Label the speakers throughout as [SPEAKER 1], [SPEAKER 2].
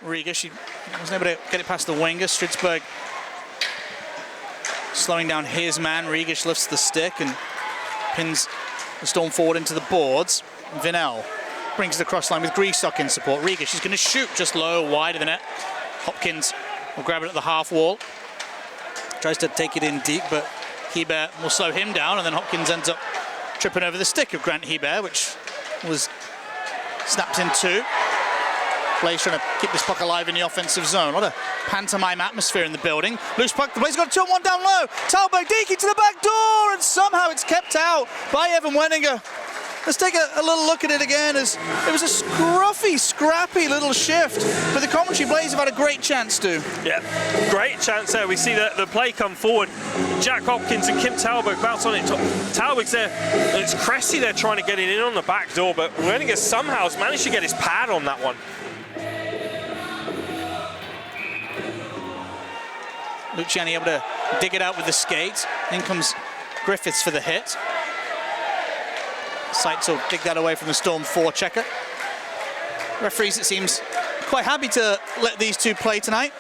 [SPEAKER 1] Riga. She wasn't able to get it past the winger. Stridsberg slowing down his man. Riga lifts the stick and pins the Storm forward into the boards. Vinell brings the cross line with Griesok in support. Riga, she's going to shoot just low, wide of the net. Hopkins will grab it at the half wall. Tries to take it in deep, but Hebert will slow him down, and then Hopkins ends up tripping over the stick of Grant Hebert, which was snapped in two. Blaze trying to keep this puck alive in the offensive zone. A lot of pantomime atmosphere in the building. Loose puck, the Blaze got a 2-on-1 down low. Talbot Deaky to the back door, and somehow it's kept out by Evan Wenninger. Let's take a little look at it again, as it was a scruffy, scrappy little shift. But the Coventry Blaze have had a great chance to.
[SPEAKER 2] Yeah, great chance there. We see the play come forward. Jack Hopkins and Kim Talbot bounce on it. Talbot's there. It's Cressy there trying to get it in on the back door, but Wenninger somehow has managed to get his pad on that one.
[SPEAKER 1] Luciani able to dig it out with the skate. In comes Griffiths for the hit. Seitz will dig that away from the Storm forechecker. Referees, it seems, quite happy to let these two play tonight.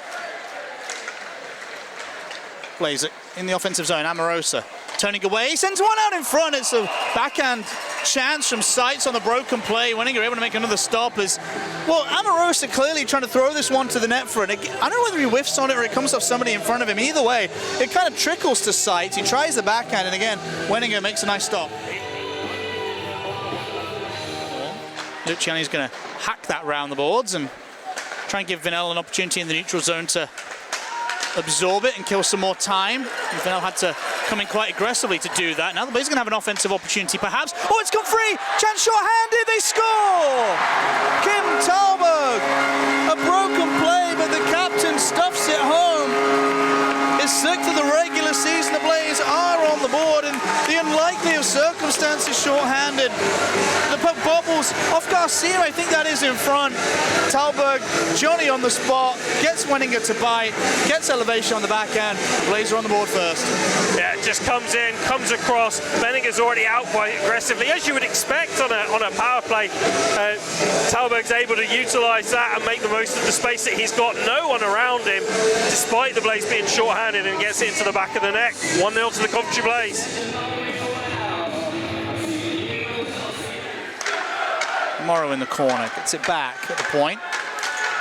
[SPEAKER 1] Plays it in the offensive zone. Amorosa turning away, sends one out in front. It's a backhand chance from Seitz on the broken play. Wenninger able to make another stop. Well, Amorosa clearly trying to throw this one to the net front. I don't know whether he whiffs on it or it comes off somebody in front of him. Either way, it kind of trickles to Seitz. He tries the backhand, and again, Wenninger makes a nice stop. Luciani's going to hack that round the boards and try and give Vinell an opportunity in the neutral zone to absorb it and kill some more time. And Vinell had to come in quite aggressively to do that. Now the Blaze are going to have an offensive opportunity perhaps. Oh, it's come free! Chance short-handed, they score! Kim Talbot! A broken play, but the captain stuffs it home. It's sixth of the regular season. The Blaze are on the board in the unlikely of circumstances, short-handed. The puck bobbles off Garcia, I think that is in front. Talberg, Johnny on the spot, gets Wenninger to bite, gets elevation on the backhand. Blaze are on the board first.
[SPEAKER 2] Yeah, it just comes in, comes across. Wenninger's already out quite aggressively, as you would expect on a power play. Talberg's able to utilise that and make the most of the space that he's got. No one around him, despite the Blaze being short-handed, and gets it into the back of the net. 1-0 to the Coventry Blaze.
[SPEAKER 1] Morrow in the corner, gets it back at the point.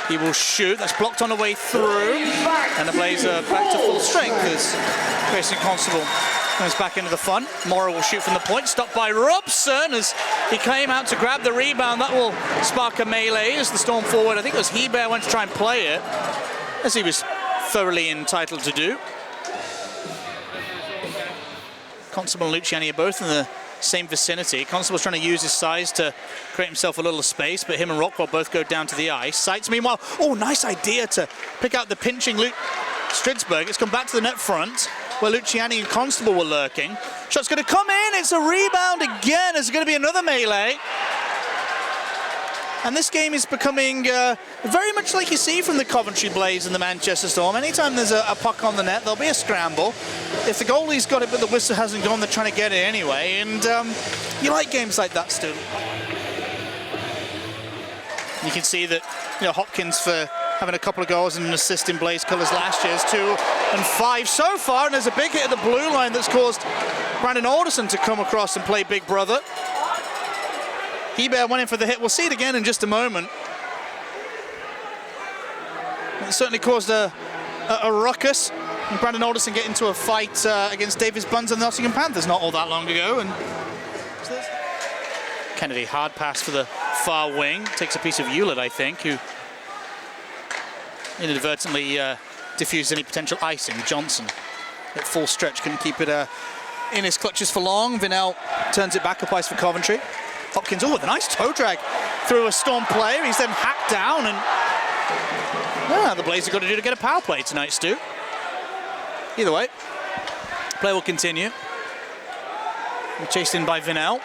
[SPEAKER 1] He will shoot, that's blocked on the way through. And the Blaze are back to full strength as Grayson Constable comes back into the fun. Morrow will shoot from the point, stopped by Robson as he came out to grab the rebound. That will spark a melee as the Storm forward, I think it was Hebert, went to try and play it, as he was thoroughly entitled to do. Constable and Luciani are both in the same vicinity. Constable's trying to use his size to create himself a little space, but him and Rockwell both go down to the ice. Seitz, meanwhile, oh, nice idea to pick out the pinching Stridsberg. It's come back to the net front, where Luciani and Constable were lurking. Shot's going to come in, it's a rebound again. It's going to be another melee. And this game is becoming very much like you see from the Coventry Blaze and the Manchester Storm. Anytime there's a puck on the net, there'll be a scramble. If the goalie's got it but the whistle hasn't gone, they're trying to get it anyway. And you like games like that, Stu. You can see that, Hopkins for having a couple of goals and an assist in Blaze colours last year's 2 and 5 so far. And there's a big hit at the blue line that's caused Brandon Alderson to come across and play big brother. Hebert went in for the hit. We'll see it again in just a moment. It certainly caused a ruckus. And Brandon Alderson get into a fight against Davis Bunz and the Nottingham Panthers not all that long ago. And Kennedy, hard pass for the far wing. Takes a piece of Hewlett, I think, who inadvertently diffused any potential icing. Johnson at full stretch, couldn't keep it in his clutches for long. Vinell turns it back up ice for Coventry. Hopkins, oh, with a nice toe drag through a Storm player. He's then hacked down, and the Blaze have got to do to get a power play tonight, Stu. Either way, play will continue. We're chased in by Vinell.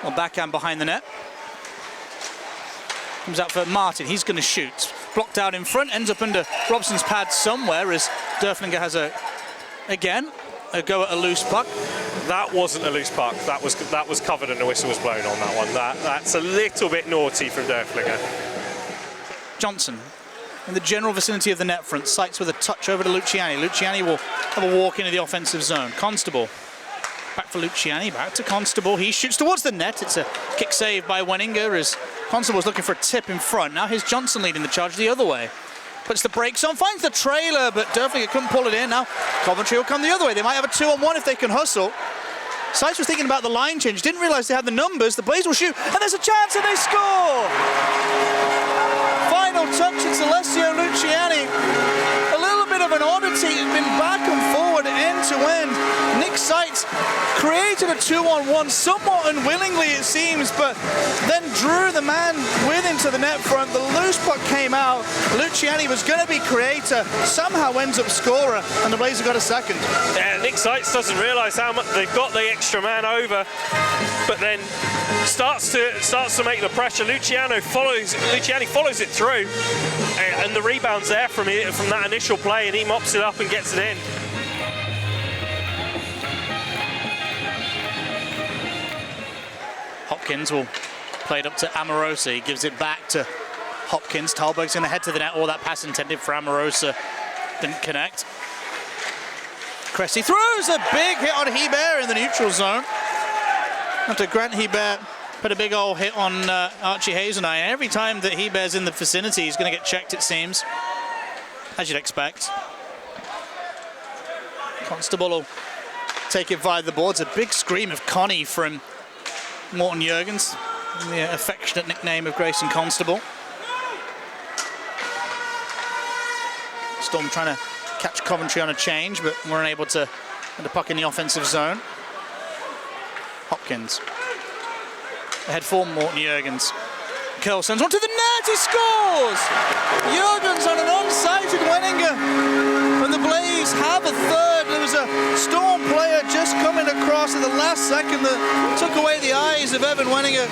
[SPEAKER 1] Well, backhand behind the net. Comes out for Martin. He's going to shoot. Blocked out in front, ends up under Robson's pad somewhere as Derflinger has again a go at a loose puck.
[SPEAKER 2] That wasn't a loose puck. That was covered and the whistle was blown on that one. That's a little bit naughty from Derflinger.
[SPEAKER 1] Johnson in the general vicinity of the net front. Sights with a touch over to Luciani. Luciani will have a walk into the offensive zone. Constable. Back for Luciani, back to Constable. He shoots towards the net. It's a kick save by Wenninger as Constable's looking for a tip in front. Now here's Johnson leading the charge the other way. Puts the brakes on, finds the trailer, but Derflinger couldn't pull it in. Now Coventry will come the other way. They might have a 2-on-1 if they can hustle. Sights was thinking about the line change, didn't realise they had the numbers. The Blaze will shoot, and there's a chance, and they score! Final touch, it's Alessio Luciani. A little bit of an oddity, it's been back and forward, end to end. Nick Sights created a 2-on-1 somewhat unwillingly, it seems, but then drew the man with him to the net front. The loose puck came out. Luciani was going to be creator, somehow ends up scorer, and the Blazers got a second.
[SPEAKER 2] Yeah, Nick Sights doesn't realise how much they've got the extra man over, but then starts to make the pressure. Luciani follows it through, and the rebound's there from that initial play, and he mops it up and gets it in.
[SPEAKER 1] Hopkins will play it up to Amorosa. He gives it back to Hopkins. Talberg's going to head to the net. All that pass intended for Amorosa didn't connect. Cressy throws a big hit on Hebert in the neutral zone. After Grant Hebert put a big old hit on Archie Hazenai. Every time that Hebert's in the vicinity, he's going to get checked, it seems, as you'd expect. Constable will take it via the boards. A big scream of Connie from Morten Jurgens, the affectionate nickname of Grayson Constable. Storm trying to catch Coventry on a change, but weren't able to get the puck in the offensive zone. Hopkins. Ahead for Morten Jurgens. Curl sends one to the net, he scores! Jurgens on an unsighted Wenninger. And the Blaze have a third. There was a Storm player just coming across at the last second that took away the eyes of Evan Wenninger.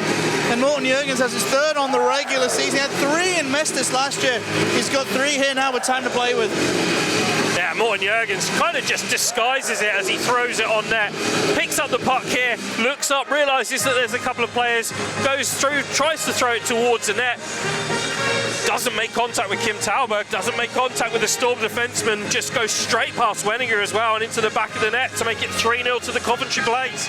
[SPEAKER 1] And Morten Jurgens has his third on the regular season. He had 3 in Mestis last year. He's got 3 here now with time to play with.
[SPEAKER 2] Yeah, Morten Jurgens kind of just disguises it as he throws it on net. Picks up the puck here, looks up, realises that there's a couple of players, goes through, tries to throw it towards the net. Doesn't make contact with Kim Talberg, doesn't make contact with the Storm defenseman, just goes straight past Wenninger as well and into the back of the net to make it 3-0 to the Coventry Blaze.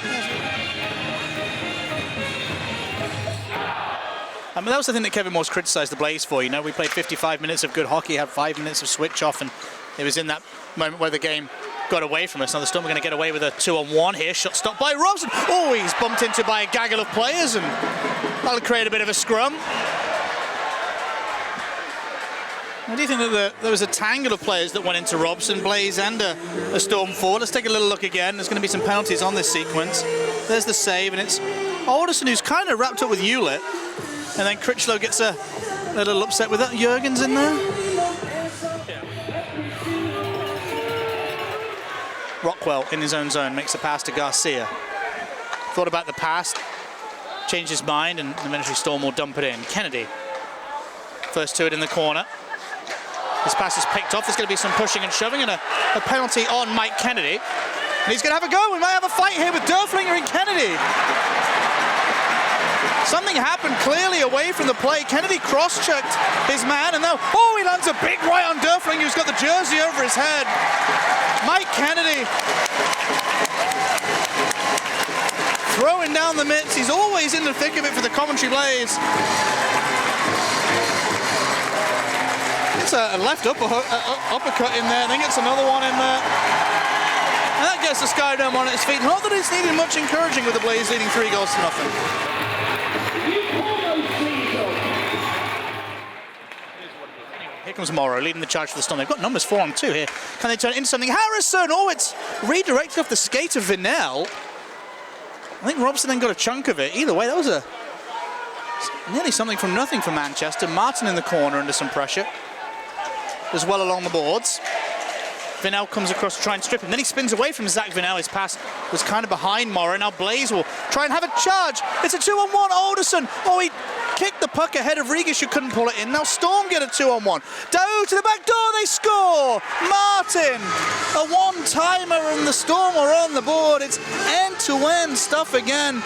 [SPEAKER 1] I mean, that was the thing that Kevin Moore's criticised the Blaze for. You know, we played 55 minutes of good hockey, had 5 minutes of switch off, and it was in that moment where the game got away from us. Now the Storm are going to get away with a 2-on-1 here. Shot stopped by Robson. Oh, he's bumped into by a gaggle of players, and that'll create a bit of a scrum. What do you think that there was a tangle of players that went into Robson, Blaze, and a Storm forward? Let's take a little look again. There's going to be some penalties on this sequence. There's the save, and it's Alderson who's kind of wrapped up with Hewlett. And then Critchlow gets a little upset with that. Jurgens in there. Rockwell in his own zone makes a pass to Garcia. Thought about the pass, changed his mind, and eventually Storm will dump it in. Kennedy. First to it in the corner. His pass is picked off. There's going to be some pushing and shoving and a penalty on Mike Kennedy. And he's going to have a go. We might have a fight here with Derflinger and Kennedy. Something happened clearly away from the play. Kennedy cross-checked his man, and now, oh, he lands a big right on Derflinger, who's got the jersey over his head. Mike Kennedy throwing down the mitts. He's always in the thick of it for the Coventry Blaze. It's a left uppercut in there, then gets another one in there. And that gets the Skydome on its feet. Not that it's needed much encouraging with the Blaze leading 3-0. Here comes Morrow leading the charge for the Storm. They've got numbers 4 on 2 here. Can they turn it into something? Harrison! Oh, it's redirected off the skate of Vinnell. I think Robson then got a chunk of it. Either way, that was nearly something from nothing for Manchester. Martin in the corner under some pressure. As well along the boards. Vinnell comes across to try and strip him. Then he spins away from Zach Vinnell. His pass was kind of behind Morrow. Now Blaze will try and have a charge. It's a 2-on-1. Alderson. Oh, he kicked the puck ahead of Rigish, who couldn't pull it in. Now Storm get a 2-on-1. Dao to the back door, they score! Martin, a one-timer, and the Storm are on the board. It's end-to-end stuff again.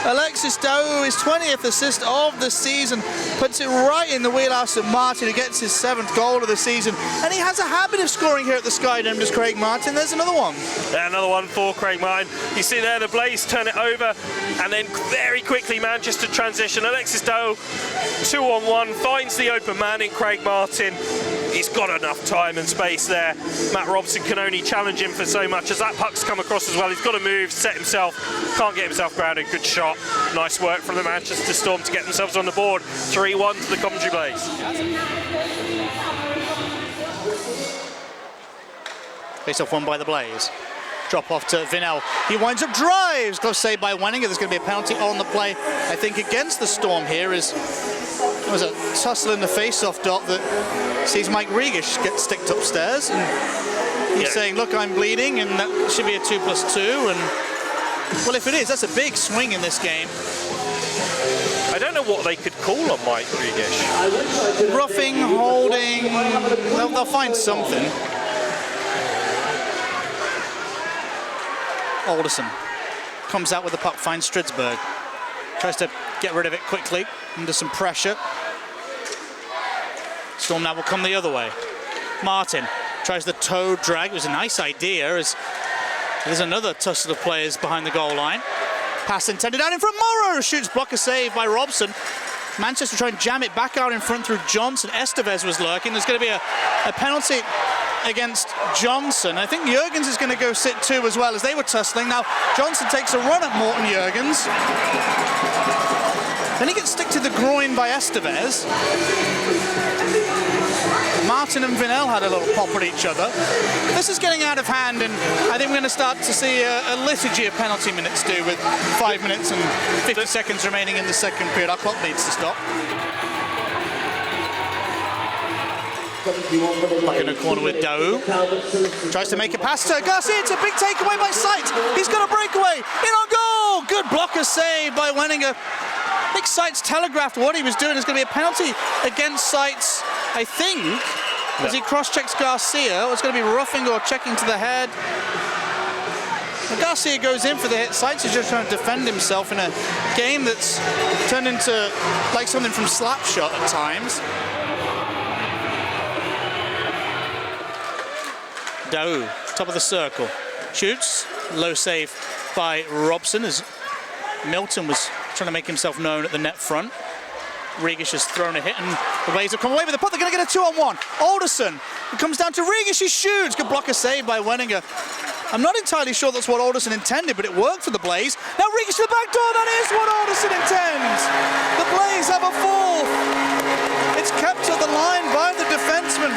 [SPEAKER 1] Alexis Dao, his 20th assist of the season, puts it right in the wheelhouse of Martin, who gets his 7th goal of the season. And he has a habit of scoring here at the Skydome, does Craig Martin. There's another one.
[SPEAKER 2] Yeah, another one for Craig Martin. You see there, the Blaze turn it over, and then very quickly Manchester transition. Alexis Dao, 2-on-1, finds the open man in Craig Martin. He's got enough time and space there. Matt Robson can only challenge him for so much. As that puck's come across as well, he's got to move, set himself, can't get himself grounded. Good shot. Nice work from the Manchester Storm to get themselves on the board. 3-1 to the Coventry Blaze.
[SPEAKER 1] Face off won by the Blaze. Drop off to Vinel. He winds up drives. Close save by Wenninger. There's going to be a penalty on the play, I think, against the Storm here. There was a tussle in the face-off dot that sees Mike Rigish get sticked upstairs. And he's saying, look, I'm bleeding, and that should be a 2+2. And, well, if it is, that's a big swing in this game.
[SPEAKER 2] I don't know what they could call on Mike Rigish.
[SPEAKER 1] Roughing, holding, they'll find something. Alderson comes out with the puck, finds Stridsberg. Tries to get rid of it quickly, under some pressure. Storm now will come the other way. Martin tries the toe drag. It was a nice idea, as there's another tussle of players behind the goal line. Pass intended out in front. Morrow shoots, blocker save by Robson. Manchester try and jam it back out in front through Johnson. Estevez was lurking. There's going to be a penalty against Johnson. I think Jurgens is going to go sit too as well, as they were tussling. Now Johnson takes a run at Morten Jurgens. Then he gets stick to the groin by Estevez. Martin and Vinel had a little pop at each other. This is getting out of hand, and I think we're going to start to see a liturgy of penalty minutes do, with 5 minutes and 50 seconds remaining in the second period. Our clock needs to stop. Back in the corner with Dao. Tries to make a pass to Garcia. It's a big takeaway by Sight. He's got a breakaway. In on goal. Good blocker save by Wenninger. I think Sights telegraphed what he was doing. There's going to be a penalty against Sights, I think, as he cross-checks Garcia. It's going to be roughing or checking to the head. When Garcia goes in for the hit, Sights is just trying to defend himself in a game that's turned into like something from Slapshot at times. Dao, top of the circle, shoots, low save by Robson, as Milton was trying to make himself known at the net front. Rigish has thrown a hit, and the Blaze have come away with the puck. They're going to get a 2-on-1. Alderson, it comes down to Rigish, he shoots. Good blocker save by Wenninger. I'm not entirely sure that's what Alderson intended, but it worked for the Blaze. Now Rigish to the back door, that is what Alderson intends. The Blaze have a fourth. It's kept to the line by the defenseman.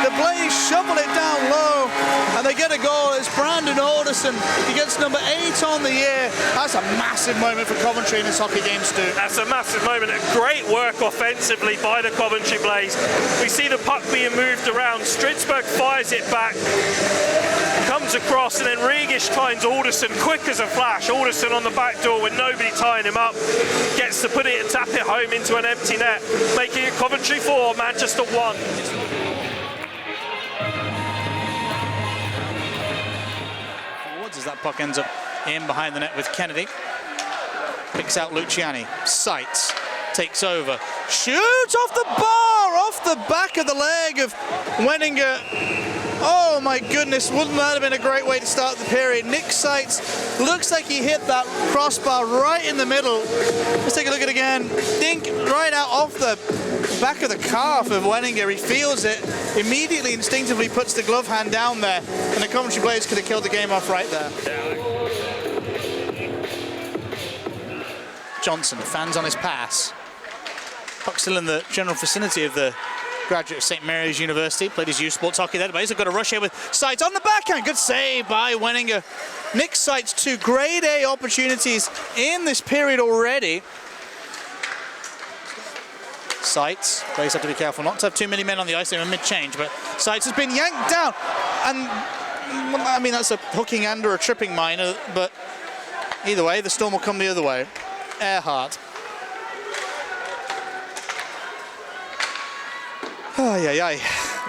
[SPEAKER 1] The Blaze shovel it down low, and they get a goal. It's Brandon Alderson. He gets number 8 on the year. That's a massive moment for Coventry in this hockey game, Stu.
[SPEAKER 2] That's a massive moment. Great work offensively by the Coventry Blaze. We see the puck being moved around. Stridsberg fires it back, comes across, and then Rigish finds Alderson quick as a flash. Alderson on the back door with nobody tying him up. Gets to put it and tap it home into an empty net, making it Coventry 4, Manchester 1.
[SPEAKER 1] As that puck ends up in behind the net with Kennedy. Picks out Luciani. Sights. Takes over. Shoots off the bar! Off the back of the leg of Wenninger. Oh my goodness, wouldn't that have been a great way to start the period? Nick Sights looks like he hit that crossbar right in the middle. Let's take a look at it again. Dink right out off the back of the calf of Wenninger. He feels it, immediately instinctively puts the glove hand down there, and the Coventry Blaze could have killed the game off right there. Johnson, fans on his pass. Puck still in the general vicinity of the graduate of St. Mary's University. Played his youth sports hockey there, but he's got a rush here with Sights on the backhand. Good save by Wenninger. Nick Sights, 2 grade A opportunities in this period already. Sights, Blaze have to be careful not to have too many men on the ice. They're in mid-change, but Sights has been yanked down. And, I mean, that's a hooking and or a tripping minor, but either way, the Storm will come the other way. Earhart. Ay, ay, ay.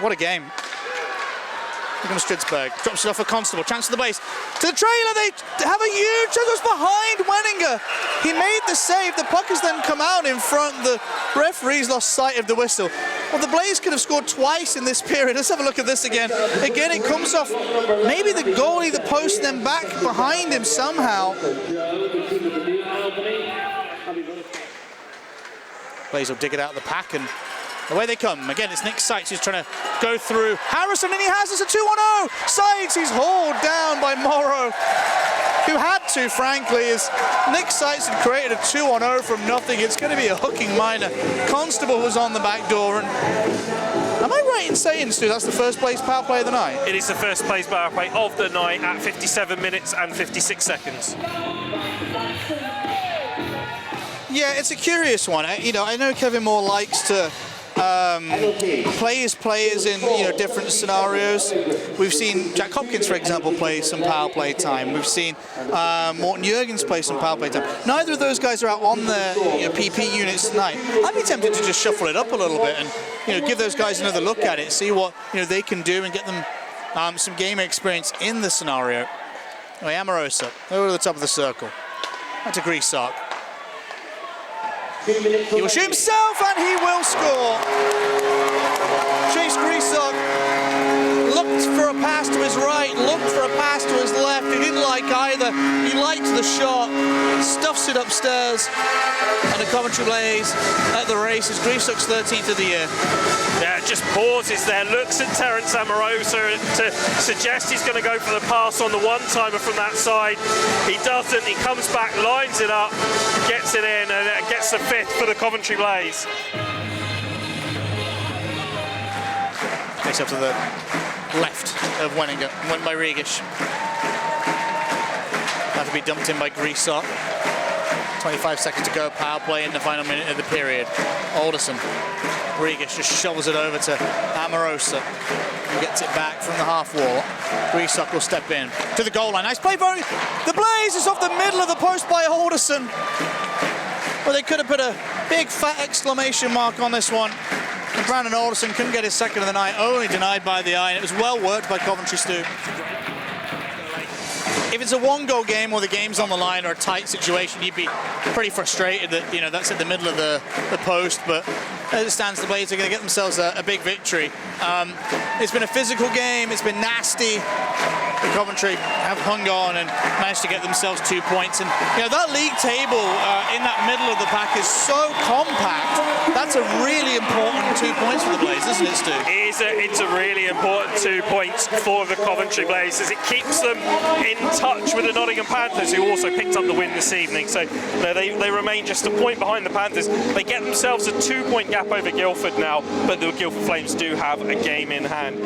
[SPEAKER 1] What a game. Here comes Stridsberg. Drops it off for Constable. Chance to the base. To the trailer. They have a huge chance. It was behind Wenninger. He made the save. The puck has then come out in front. The referees lost sight of the whistle. Well, the Blaze could have scored twice in this period. Let's have a look at this again. Again, it comes off maybe the goalie, the post, then back behind him somehow. Blaze will dig it out of the pack, and away they come. Again, it's Nick Seitz who's trying to go through Harrison, and he has us a 2-1-0. Seitz, he's hauled down by Morrow, who had to, frankly, as Nick Seitz had created a 2-1-0 from nothing. It's going to be a hooking minor. Constable was on the back door, and am I right in saying, Stu, that's the first place power play of the night?
[SPEAKER 2] It is the first place power play of the night at 57 minutes and 56 seconds.
[SPEAKER 1] Yeah, it's a curious one. I know Kevin Moore likes to play his players in different scenarios. We've seen Jack Hopkins, for example, play some power play time. We've seen Morten Jurgens play some power play time. Neither of those guys are out on their PP units tonight. I'd be tempted to just shuffle it up a little bit and give those guys another look at it, see what they can do, and get them some game experience in the scenario. Anyway, Amorosa over to the top of the circle. That's a Grisak. He will shoot himself, and he will score. Chase Grisak looked for a pass to his right, looked for a pass to his left. He didn't like either. He liked the shot, stuffs it upstairs, and the Coventry Blaze at the races. Grisak's 13th of the year.
[SPEAKER 2] Yeah, just pauses there, looks at Terence Amorosa to suggest he's going to go for the pass on the one-timer from that side. He doesn't. He comes back, lines it up, gets it in, and gets the 5th for the Coventry Blaze.
[SPEAKER 1] Takes up to the left of Wenninger, went by Regish. Had to be dumped in by Grisak. 25 seconds to go, power play in the final minute of the period. Alderson, Regish just shovels it over to Amorosa, who gets it back from the half wall. Grisak will step in to the goal line. Nice play, the Blaze is off the middle of the post by Alderson. Well, they could have put a big fat exclamation mark on this one. And Brandon Alderson couldn't get his second of the night, only denied by the eye, and it was well worked by Coventry, Stu. If it's a one-goal game or the game's on the line or a tight situation, you'd be pretty frustrated that that's at the middle of the post. But as it stands, the Blades are going to get themselves a big victory. It's been a physical game. It's been nasty. The Coventry have hung on and managed to get themselves 2 points. And that league table in that middle of the pack is so compact. That's a really important 2 points for the Blaze, isn't it, Stu?
[SPEAKER 2] It's a really important 2 points for the Coventry Blaze, as it keeps them in touch with the Nottingham Panthers, who also picked up the win this evening. So they remain just a point behind the Panthers. They get themselves a 2-point gap over Guildford now, but the Guildford Flames do have a game in hand.